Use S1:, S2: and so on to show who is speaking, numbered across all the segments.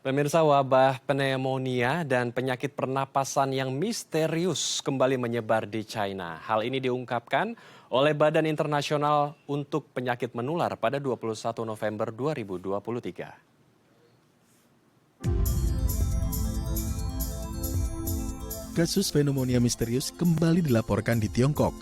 S1: Pemirsa, wabah pneumonia dan penyakit pernapasan yang misterius kembali menyebar di China. Hal ini diungkapkan oleh Badan Internasional untuk Penyakit Menular pada 21 November 2023.
S2: Kasus pneumonia misterius kembali dilaporkan di Tiongkok.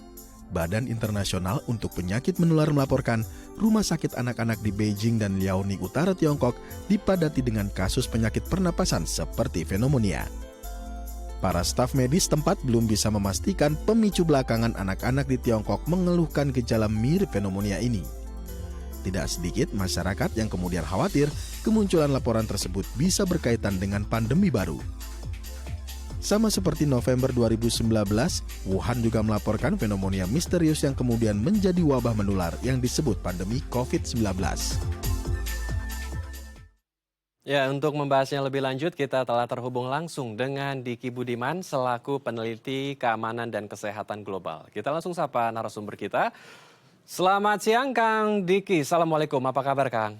S2: Badan Internasional untuk Penyakit Menular melaporkan rumah sakit anak-anak di Beijing dan Liaoning Utara Tiongkok dipadati dengan kasus penyakit pernapasan seperti pneumonia. Para staf medis tempat belum bisa memastikan pemicu belakangan anak-anak di Tiongkok mengeluhkan gejala mirip pneumonia ini. Tidak sedikit masyarakat yang kemudian khawatir kemunculan laporan tersebut bisa berkaitan dengan pandemi baru. Sama seperti November 2019, Wuhan juga melaporkan pneumonia misterius yang kemudian menjadi wabah menular yang disebut pandemi COVID-19.
S1: Ya, untuk membahasnya lebih lanjut, kita telah terhubung langsung dengan Diki Budiman selaku peneliti keamanan dan kesehatan global. Kita langsung sapa narasumber kita. Selamat siang, Kang Diki. Assalamualaikum, apa kabar, Kang?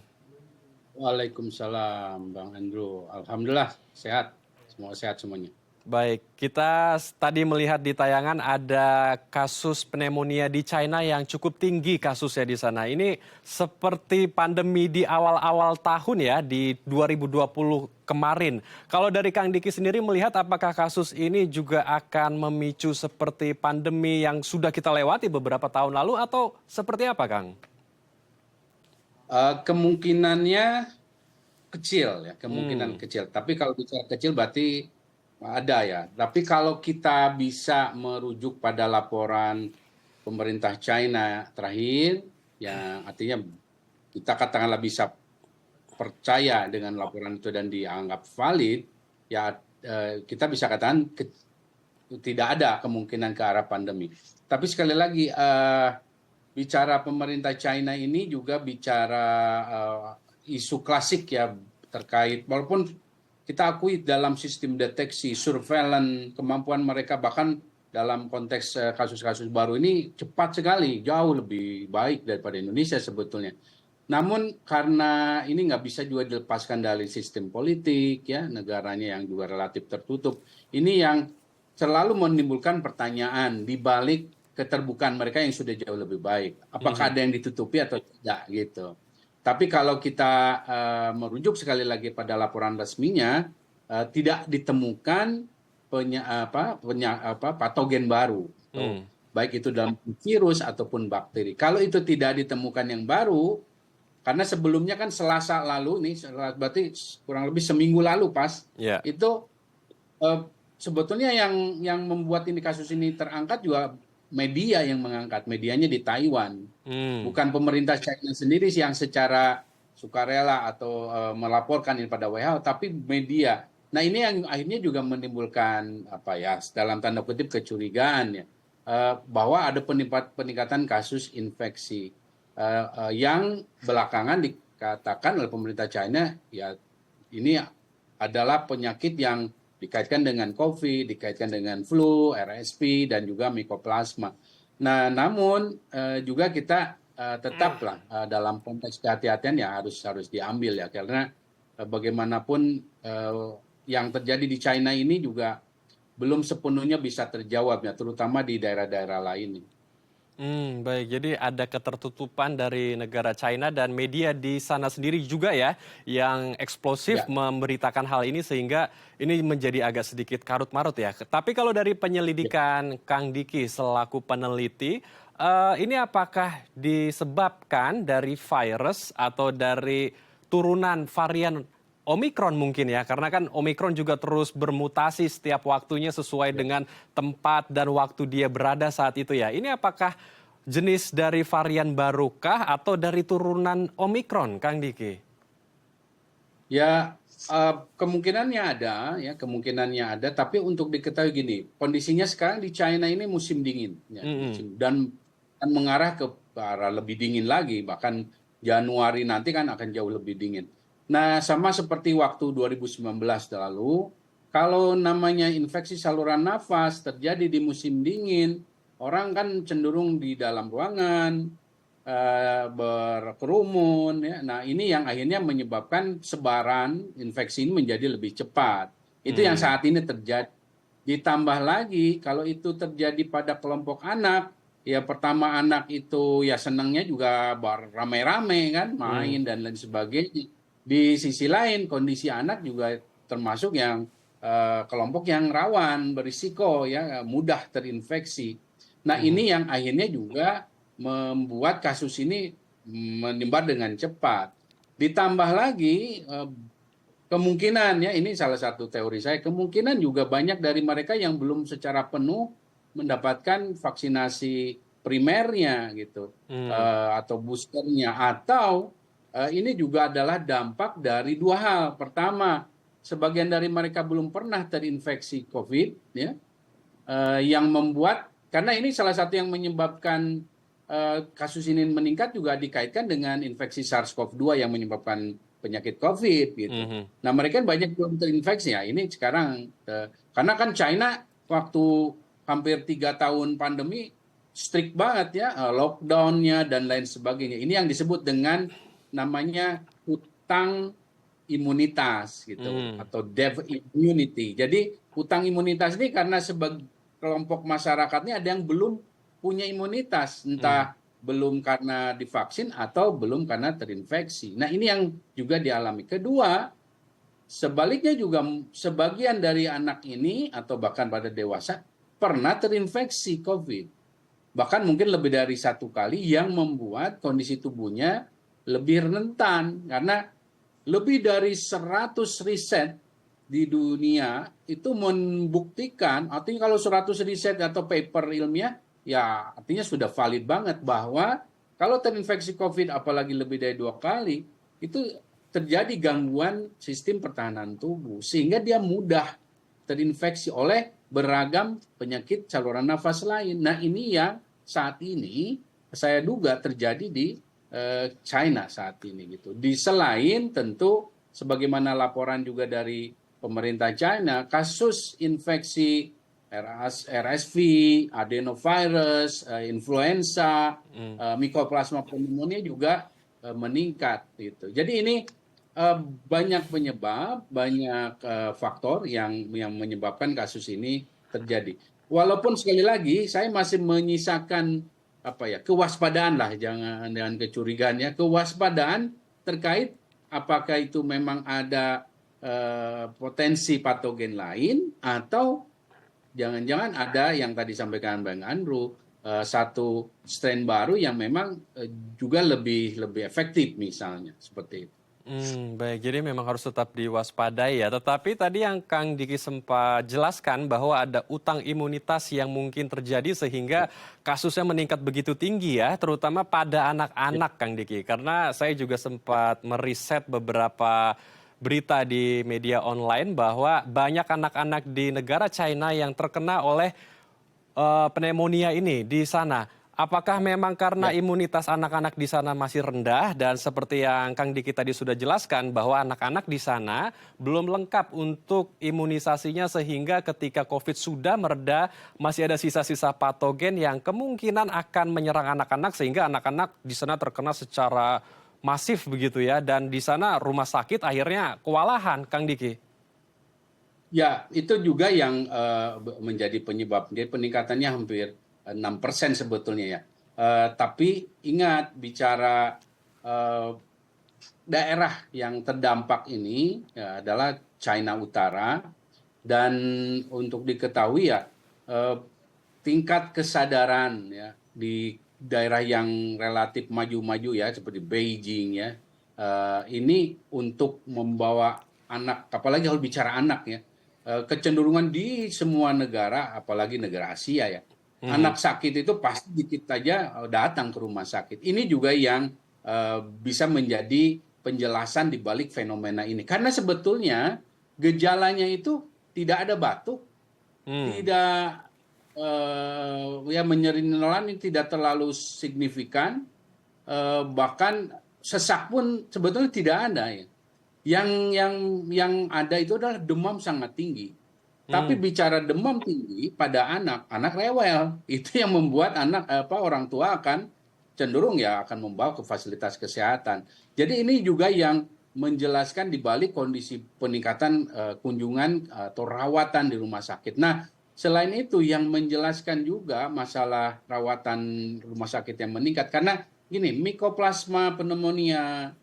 S3: Waalaikumsalam, Bang Andrew. Alhamdulillah, sehat. Semua sehat semuanya.
S1: Baik, kita tadi melihat di tayangan ada kasus pneumonia di China yang cukup tinggi kasusnya di sana. Ini seperti pandemi di awal-awal tahun ya, di 2020 kemarin. Kalau dari Kang Diki sendiri melihat apakah kasus ini juga akan memicu seperti pandemi yang sudah kita lewati beberapa tahun lalu atau seperti apa, Kang?
S3: Kemungkinannya kecil ya, kemungkinan kecil. Tapi kalau bicara kecil berarti ada ya. Tapi kalau kita bisa merujuk pada laporan pemerintah China terakhir, yang artinya kita katakanlah bisa percaya dengan laporan itu dan dianggap valid, ya kita bisa katakan tidak ada kemungkinan ke arah pandemi. Tapi sekali lagi, bicara pemerintah China ini juga bicara isu klasik ya terkait, walaupun kita akui dalam sistem deteksi, surveillance, kemampuan mereka bahkan dalam konteks kasus-kasus baru ini cepat sekali, jauh lebih baik daripada Indonesia sebetulnya. Namun karena ini nggak bisa juga dilepaskan dari sistem politik, ya negaranya yang juga relatif tertutup, ini yang selalu menimbulkan pertanyaan di balik keterbukaan mereka yang sudah jauh lebih baik. Apakah ada yang ditutupi atau tidak gitu. Tapi kalau kita merujuk sekali lagi pada laporan resminya, tidak ditemukan patogen baru, baik itu dalam virus ataupun bakteri. Kalau itu tidak ditemukan yang baru, karena sebelumnya kan Selasa lalu, nih berarti kurang lebih seminggu lalu itu sebetulnya yang membuat ini kasus ini terangkat juga media yang mengangkat, medianya di Taiwan. Bukan pemerintah China sendiri yang secara sukarela atau melaporkan ini pada WHO, tapi media. Nah ini yang akhirnya juga menimbulkan dalam tanda kutip kecurigaan ya, bahwa ada peningkatan kasus infeksi yang belakangan dikatakan oleh pemerintah China ya ini adalah penyakit yang dikaitkan dengan COVID, dikaitkan dengan flu, RSV, dan juga Mycoplasma. Nah, namun juga kita tetaplah dalam konteks kehati-hatian ya harus diambil ya, karena bagaimanapun yang terjadi di China ini juga belum sepenuhnya bisa terjawab ya, terutama di daerah-daerah lain.
S1: Baik, jadi ada ketertutupan dari negara China dan media di sana sendiri juga ya yang eksplosif memberitakan hal ini sehingga ini menjadi agak sedikit karut-marut ya. Tapi kalau dari penyelidikan Kang Diki selaku peneliti, ini apakah disebabkan dari virus atau dari turunan varian Omikron mungkin ya, karena kan Omikron juga terus bermutasi setiap waktunya sesuai dengan tempat dan waktu dia berada saat itu ya. Ini apakah jenis dari varian barukah atau dari turunan Omikron, Kang Diki?
S3: Ya, kemungkinannya ada, tapi untuk diketahui gini, kondisinya sekarang di China ini musim dingin, ya, dan mengarah ke arah lebih dingin lagi, bahkan Januari nanti kan akan jauh lebih dingin. Nah, sama seperti waktu 2019 lalu, kalau namanya infeksi saluran nafas terjadi di musim dingin, orang kan cenderung di dalam ruangan, berkerumun ya. Nah, ini yang akhirnya menyebabkan sebaran infeksi ini menjadi lebih cepat. Itu yang saat ini terjadi. Ditambah lagi kalau itu terjadi pada kelompok anak, ya pertama anak itu ya senangnya juga rame-rame kan, main dan lain sebagainya. Di sisi lain kondisi anak juga termasuk yang kelompok yang rawan, berisiko ya, mudah terinfeksi. Nah, ini yang akhirnya juga membuat kasus ini menyebar dengan cepat. Ditambah lagi kemungkinan ya, ini salah satu teori saya, kemungkinan juga banyak dari mereka yang belum secara penuh mendapatkan vaksinasi primernya gitu, atau boosternya, atau ini juga adalah dampak dari dua hal. Pertama, sebagian dari mereka belum pernah terinfeksi COVID ya, yang membuat, karena ini salah satu yang menyebabkan kasus ini meningkat juga dikaitkan dengan infeksi SARS-CoV-2 yang menyebabkan penyakit COVID gitu. Nah, mereka banyak belum terinfeksi ya. Ini sekarang karena kan China waktu hampir 3 tahun pandemi strict banget ya, lockdownnya dan lain sebagainya. Ini yang disebut dengan namanya hutang imunitas gitu, atau dev immunity. Jadi hutang imunitas ini karena sebagai kelompok masyarakatnya ada yang belum punya imunitas, entah belum karena divaksin atau belum karena terinfeksi. Nah, ini yang juga dialami. Kedua, sebaliknya juga sebagian dari anak ini atau bahkan pada dewasa pernah terinfeksi COVID. Bahkan mungkin lebih dari 1 kali, yang membuat kondisi tubuhnya lebih rentan. Karena lebih dari 100 riset di dunia itu membuktikan, artinya kalau 100 riset atau paper ilmiah, ya artinya sudah valid banget bahwa kalau terinfeksi COVID apalagi lebih dari 2 kali, itu terjadi gangguan sistem pertahanan tubuh sehingga dia mudah terinfeksi oleh beragam penyakit saluran nafas lain. Nah, ini yang saat ini saya duga terjadi di China saat ini gitu. Di selain tentu sebagaimana laporan juga dari pemerintah China, kasus infeksi RSV, adenovirus, influenza, Mycoplasma pneumonia juga meningkat gitu. Jadi ini banyak penyebab, banyak faktor yang menyebabkan kasus ini terjadi. Walaupun sekali lagi saya masih menyisakan kewaspadaan lah, jangan dengan kecurigaan ya, kewaspadaan terkait apakah itu memang ada potensi patogen lain, atau jangan-jangan ada yang tadi sampaikan Bang Andrew, satu strain baru yang memang juga lebih efektif misalnya, seperti itu.
S1: Baik, jadi memang harus tetap diwaspadai ya. Tetapi tadi yang Kang Diki sempat jelaskan bahwa ada utang imunitas yang mungkin terjadi sehingga kasusnya meningkat begitu tinggi ya, terutama pada anak-anak, Kang Diki. Karena saya juga sempat meriset beberapa berita di media online bahwa banyak anak-anak di negara China yang terkena oleh pneumonia ini di sana. Apakah memang karena imunitas anak-anak di sana masih rendah, dan seperti yang Kang Diki tadi sudah jelaskan bahwa anak-anak di sana belum lengkap untuk imunisasinya sehingga ketika COVID sudah mereda masih ada sisa-sisa patogen yang kemungkinan akan menyerang anak-anak sehingga anak-anak di sana terkena secara masif begitu ya, dan di sana rumah sakit akhirnya kewalahan, Kang Diki.
S3: Ya, itu juga yang menjadi penyebab. Jadi peningkatannya hampir 6% sebetulnya ya. Tapi ingat, bicara daerah yang terdampak ini ya, adalah China Utara, dan untuk diketahui ya, tingkat kesadaran ya di daerah yang relatif maju-maju ya seperti Beijing ya, ini untuk membawa anak, apalagi kalau bicara anak ya, kecenderungan di semua negara, apalagi negara Asia ya, anak sakit itu pasti dikit aja datang ke rumah sakit. Ini juga yang bisa menjadi penjelasan di balik fenomena ini. Karena sebetulnya gejalanya itu tidak ada batuk, tidak nyeri nelan, ini tidak terlalu signifikan, bahkan sesak pun sebetulnya tidak ada ya. Yang ada itu adalah demam sangat tinggi. Tapi bicara demam tinggi pada anak rewel, itu yang membuat orang tua akan cenderung ya akan membawa ke fasilitas kesehatan. Jadi ini juga yang menjelaskan di balik kondisi peningkatan kunjungan atau rawatan di rumah sakit. Nah, selain itu yang menjelaskan juga masalah rawatan rumah sakit yang meningkat karena gini, Mycoplasma pneumonia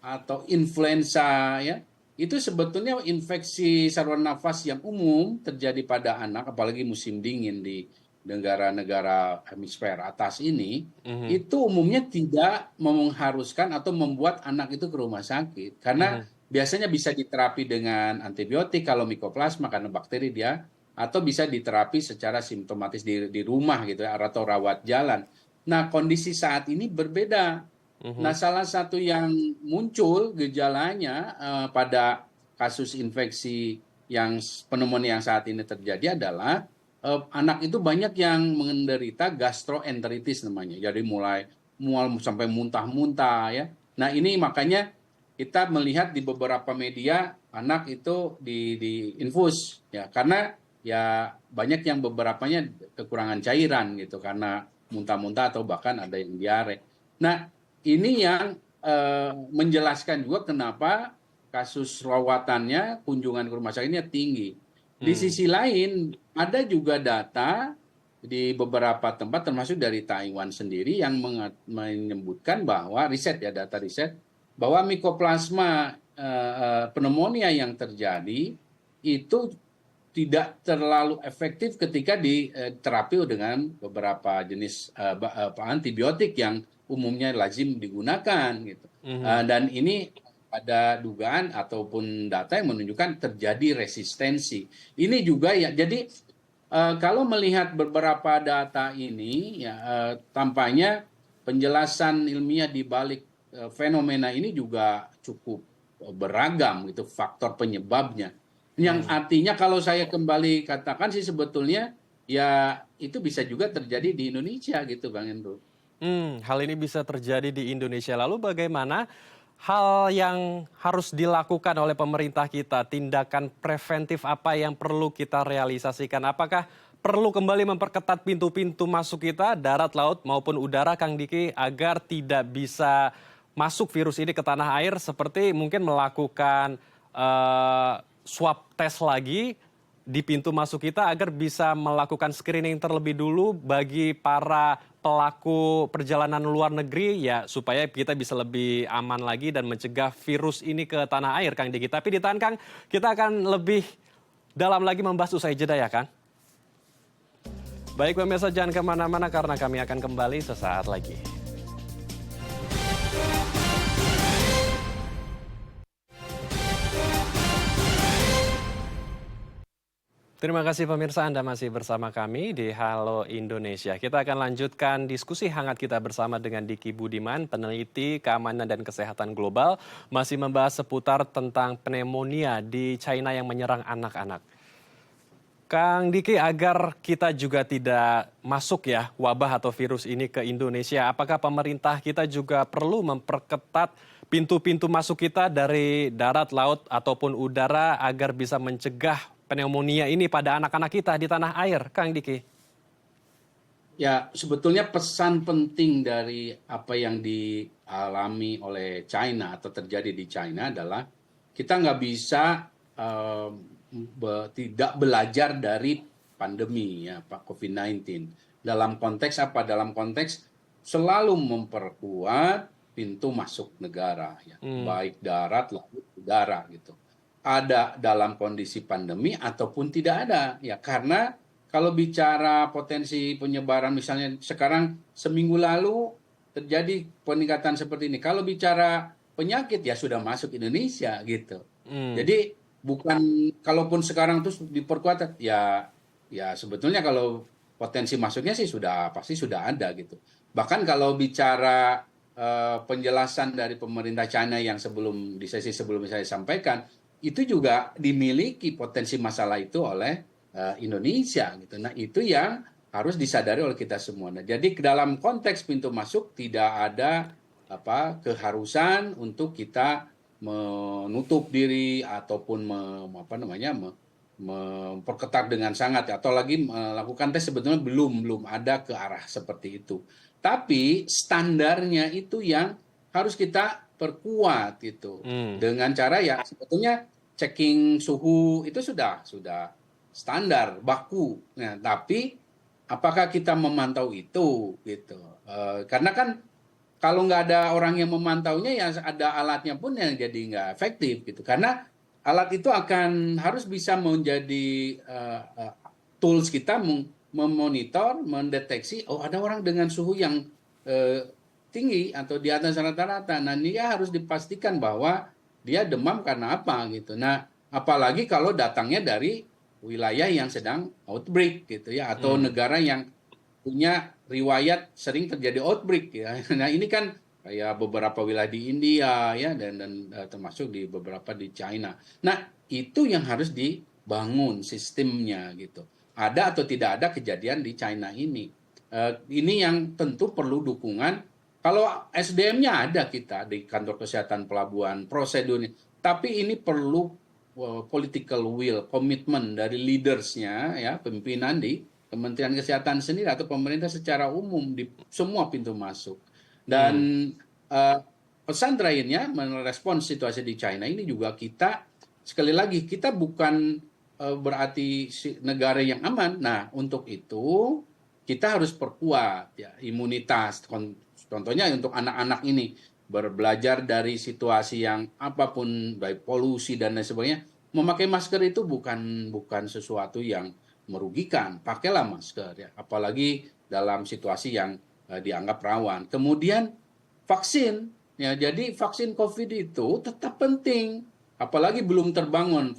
S3: atau influenza ya, itu sebetulnya infeksi saluran nafas yang umum terjadi pada anak, apalagi musim dingin di negara-negara hemisfer atas ini,
S1: Mhm,
S3: itu umumnya tidak mengharuskan atau membuat anak itu ke rumah sakit. Karena
S1: mhm,
S3: biasanya bisa diterapi dengan antibiotik kalau Mycoplasma karena bakteri dia, atau bisa diterapi secara simptomatis di rumah gitu ya, atau rawat jalan. Nah, kondisi saat ini berbeda.
S1: mhm,
S3: Nah, salah satu yang muncul gejalanya pada kasus infeksi yang pneumonia yang saat ini terjadi adalah anak itu banyak yang menderita gastroenteritis namanya. Jadi mulai mual sampai muntah-muntah ya. Nah, ini makanya kita melihat di beberapa media anak itu di infus ya karena ya banyak yang beberapanya kekurangan cairan gitu karena muntah-muntah atau bahkan ada yang diare. Nah, ini yang menjelaskan juga kenapa kasus rawatannya, kunjungan ke rumah sakitnya tinggi. Di
S1: hmm,
S3: sisi lain, ada juga data di beberapa tempat, termasuk dari Taiwan sendiri, yang menyebutkan bahwa riset ya, data riset, bahwa mikoplasma pneumonia yang terjadi itu tidak terlalu efektif ketika diterapi dengan beberapa jenis antibiotik yang umumnya lazim digunakan gitu.
S1: mhm,
S3: Dan ini ada dugaan ataupun data yang menunjukkan terjadi resistensi. Ini juga ya, jadi kalau melihat beberapa data ini, ya, tampaknya penjelasan ilmiah di balik fenomena ini juga cukup beragam gitu faktor penyebabnya. Yang
S1: hmm.
S3: artinya kalau saya kembali katakan sih sebetulnya ya itu bisa juga terjadi di Indonesia gitu Bang Hendro.
S1: Hal ini bisa terjadi di Indonesia. Lalu bagaimana hal yang harus dilakukan oleh pemerintah kita? Tindakan preventif apa yang perlu kita realisasikan? Apakah perlu kembali memperketat pintu-pintu masuk kita, darat, laut maupun udara, Kang Diki, agar tidak bisa masuk virus ini ke tanah air seperti mungkin melakukan swab test lagi di pintu masuk kita agar bisa melakukan screening terlebih dulu bagi para pelaku perjalanan luar negeri ya supaya kita bisa lebih aman lagi dan mencegah virus ini ke tanah air Kang Diki. Tapi ditahan Kang, kita akan lebih dalam lagi membahas usai jeda ya Kang. Baik pemirsa jangan kemana-mana karena kami akan kembali sesaat lagi. Terima kasih pemirsa Anda masih bersama kami di Halo Indonesia. Kita akan lanjutkan diskusi hangat kita bersama dengan Diki Budiman, peneliti keamanan dan kesehatan global, masih membahas seputar tentang pneumonia di China yang menyerang anak-anak. Kang Diki, agar kita juga tidak masuk ya wabah atau virus ini ke Indonesia, apakah pemerintah kita juga perlu memperketat pintu-pintu masuk kita dari darat, laut, ataupun udara agar bisa mencegah pneumonia ini pada anak-anak kita di tanah air, Kang Diki?
S3: Ya, sebetulnya pesan penting dari apa yang dialami oleh China atau terjadi di China adalah kita nggak bisa tidak belajar dari pandemi ya Pak COVID-19. Dalam konteks apa? Dalam konteks selalu memperkuat pintu masuk negara ya,
S1: Hmm,
S3: baik darat, laut, udara gitu. Ada dalam kondisi pandemi ataupun tidak ada ya karena kalau bicara potensi penyebaran misalnya sekarang seminggu lalu terjadi peningkatan seperti ini. Kalau bicara penyakit ya sudah masuk Indonesia gitu.
S1: hmm,
S3: Jadi bukan kalaupun sekarang terus diperkuat ya ya sebetulnya kalau potensi masuknya sih sudah pasti sudah ada gitu. Bahkan kalau bicara penjelasan dari pemerintah China yang sebelum di sesi sebelum saya sampaikan itu juga dimiliki potensi masalah itu oleh Indonesia gitu. Nah, itu yang harus disadari oleh kita semua. Nah, jadi dalam konteks pintu masuk tidak ada keharusan untuk kita menutup diri ataupun memperketat dengan sangat atau lagi melakukan tes sebetulnya belum ada ke arah seperti itu. Tapi standarnya itu yang harus kita perkuat gitu. Dengan cara ya sebetulnya checking suhu itu sudah standar baku. Nah, tapi apakah kita memantau itu gitu? Karena kan kalau nggak ada orang yang memantaunya, ya ada alatnya pun yang jadi nggak efektif gitu. Karena alat itu akan harus bisa menjadi tools kita memonitor, mendeteksi, oh ada orang dengan suhu yang tinggi atau di atas rata-rata. Nah, ini ya harus dipastikan bahwa dia demam karena apa gitu. Nah, apalagi kalau datangnya dari wilayah yang sedang outbreak gitu ya, atau negara yang punya riwayat sering terjadi outbreak ya. Nah, ini kan kayak beberapa wilayah di India ya, dan termasuk di beberapa di China. Nah, itu yang harus dibangun sistemnya gitu. Ada atau tidak ada kejadian di China ini. Ini yang tentu perlu dukungan. Kalau SDM-nya ada kita di kantor kesehatan pelabuhan, prosedurnya. Tapi ini perlu political will, komitmen dari leaders-nya ya, pimpinan di Kementerian Kesehatan sendiri atau pemerintah secara umum di semua pintu masuk. Dan pesan terakhirnya merespons situasi di China ini juga, kita sekali lagi kita bukan berarti negara yang aman. Nah, untuk itu kita harus perkuat ya imunitas. Contohnya untuk anak-anak ini belajar dari situasi yang apapun, baik polusi dan lain sebagainya. Memakai masker itu bukan sesuatu yang merugikan. Pakailah masker ya, apalagi dalam situasi yang dianggap rawan. Kemudian vaksin ya, jadi vaksin COVID itu tetap penting, apalagi belum terbangun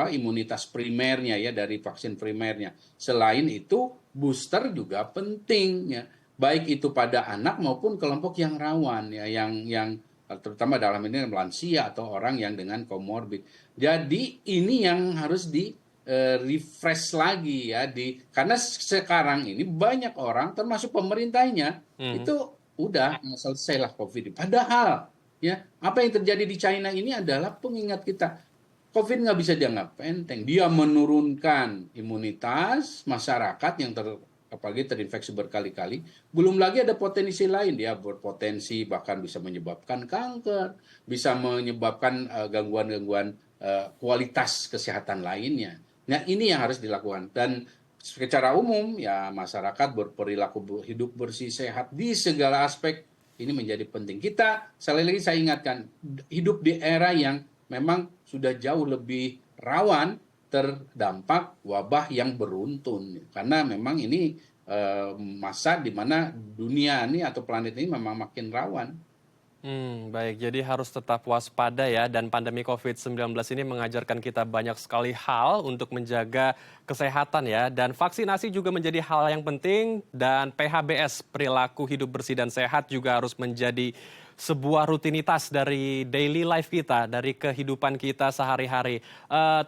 S3: imunitas primernya ya, dari vaksin primernya. Selain itu booster juga penting ya, baik itu pada anak maupun kelompok yang rawan ya, yang terutama dalam ini lansia atau orang yang dengan komorbid. Jadi ini yang harus di refresh lagi ya, karena sekarang ini banyak orang termasuk pemerintahnya itu udah selesailah COVID. Padahal ya, apa yang terjadi di China ini adalah pengingat kita, COVID nggak bisa dianggap enteng. Dia menurunkan imunitas masyarakat yang apalagi terinfeksi berkali-kali. Belum lagi ada potensi lain, dia berpotensi bahkan bisa menyebabkan kanker, bisa menyebabkan gangguan-gangguan kualitas kesehatan lainnya. Nah, ini yang harus dilakukan. Dan secara umum ya, masyarakat berperilaku hidup bersih, sehat di segala aspek ini menjadi penting. Kita sekali lagi saya ingatkan, hidup di era yang memang sudah jauh lebih rawan terdampak wabah yang beruntun, karena memang ini masa di mana dunia ini atau planet ini memang makin rawan.
S1: Baik, jadi harus tetap waspada ya, dan pandemi COVID-19 ini mengajarkan kita banyak sekali hal untuk menjaga kesehatan ya, dan vaksinasi juga menjadi hal yang penting, dan PHBS, perilaku hidup bersih dan sehat, juga harus menjadi sebuah rutinitas dari daily life kita, dari kehidupan kita sehari-hari.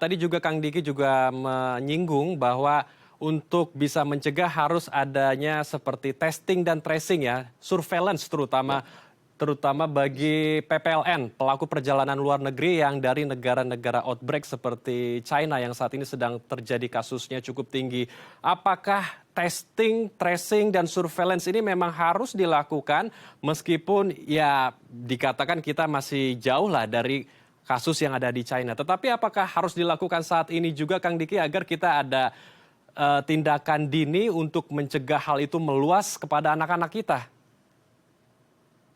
S1: Tadi juga Kang Diki juga menyinggung bahwa untuk bisa mencegah harus adanya seperti testing dan tracing ya, surveillance terutama bagi PPLN, pelaku perjalanan luar negeri yang dari negara-negara outbreak seperti China yang saat ini sedang terjadi kasusnya cukup tinggi. Apakah testing, tracing, dan surveillance ini memang harus dilakukan meskipun ya dikatakan kita masih jauh lah dari kasus yang ada di China. Tetapi apakah harus dilakukan saat ini juga, Kang Diki, agar kita ada tindakan dini untuk mencegah hal itu meluas kepada anak-anak kita?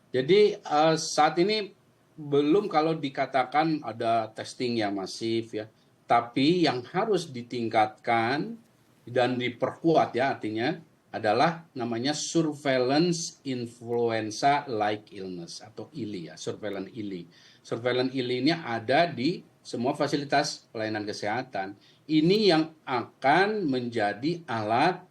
S3: Jadi saat ini belum kalau dikatakan ada testing yang masif ya, tapi yang harus ditingkatkan dan diperkuat ya, artinya adalah namanya surveillance influenza like illness atau ILI ya, surveillance ILI. Surveillance ILI ini ada di semua fasilitas pelayanan kesehatan. Ini yang akan menjadi alat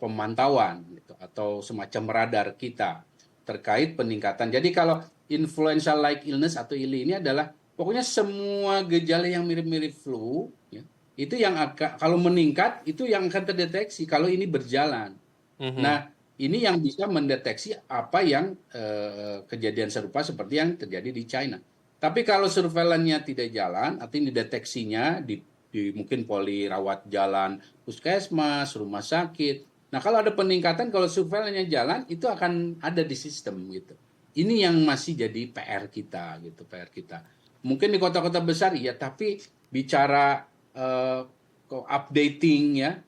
S3: pemantauan gitu, atau semacam radar kita terkait peningkatan. Jadi kalau influenza like illness atau ILI ini adalah pokoknya semua gejala yang mirip-mirip flu ya, itu yang akan, kalau meningkat itu yang akan terdeteksi kalau ini berjalan. Nah, ini yang bisa mendeteksi apa yang kejadian serupa seperti yang terjadi di China. Tapi kalau surveillance-nya tidak jalan, artinya deteksinya di mungkin poli rawat jalan, puskesmas, rumah sakit, Nah, kalau ada peningkatan, kalau surveillance jalan, itu akan ada di sistem gitu. Ini yang masih jadi PR kita gitu, PR kita. Mungkin di kota-kota besar iya, tapi bicara updating ya,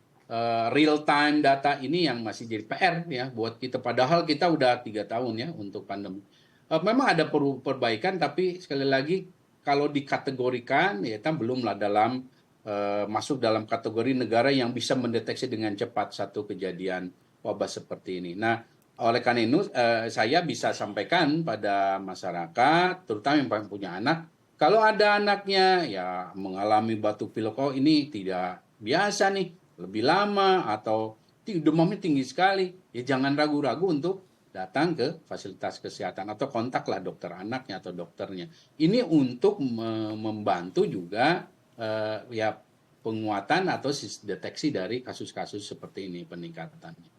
S3: real time data ini yang masih jadi PR ya buat kita. Padahal kita udah 3 tahun ya untuk pandemi. Memang ada perbaikan, tapi sekali lagi kalau dikategorikan ya kita belumlah masuk dalam kategori negara yang bisa mendeteksi dengan cepat satu kejadian wabah seperti ini. Nah, oleh karena itu saya bisa sampaikan pada masyarakat, terutama yang punya anak, kalau ada anaknya ya mengalami batuk pilek, oh ini tidak biasa nih, lebih lama atau demamnya tinggi sekali, ya jangan ragu-ragu untuk datang ke fasilitas kesehatan atau kontaklah dokter anaknya atau dokternya. Ini untuk membantu juga ya penguatan atau deteksi dari kasus-kasus seperti ini peningkatannya.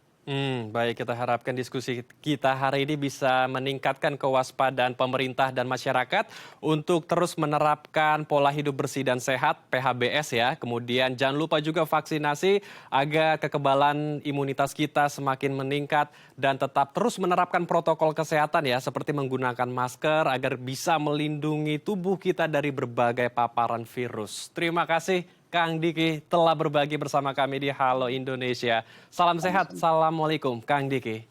S1: Baik, kita harapkan diskusi kita hari ini bisa meningkatkan kewaspadaan pemerintah dan masyarakat untuk terus menerapkan pola hidup bersih dan sehat (PHBS) ya. Kemudian jangan lupa juga vaksinasi agar kekebalan imunitas kita semakin meningkat dan tetap terus menerapkan protokol kesehatan ya, seperti menggunakan masker agar bisa melindungi tubuh kita dari berbagai paparan virus. Terima kasih Kang Diki telah berbagi bersama kami di Halo Indonesia. Salam sehat, Assalamualaikum Kang Diki.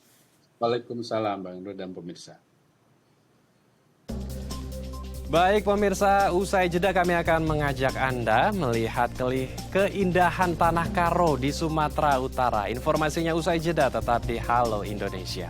S3: Waalaikumsalam Bang Indro dan pemirsa.
S1: Baik pemirsa, usai jeda kami akan mengajak Anda melihat keindahan Tanah Karo di Sumatera Utara. Informasinya usai jeda, tetap di Halo Indonesia.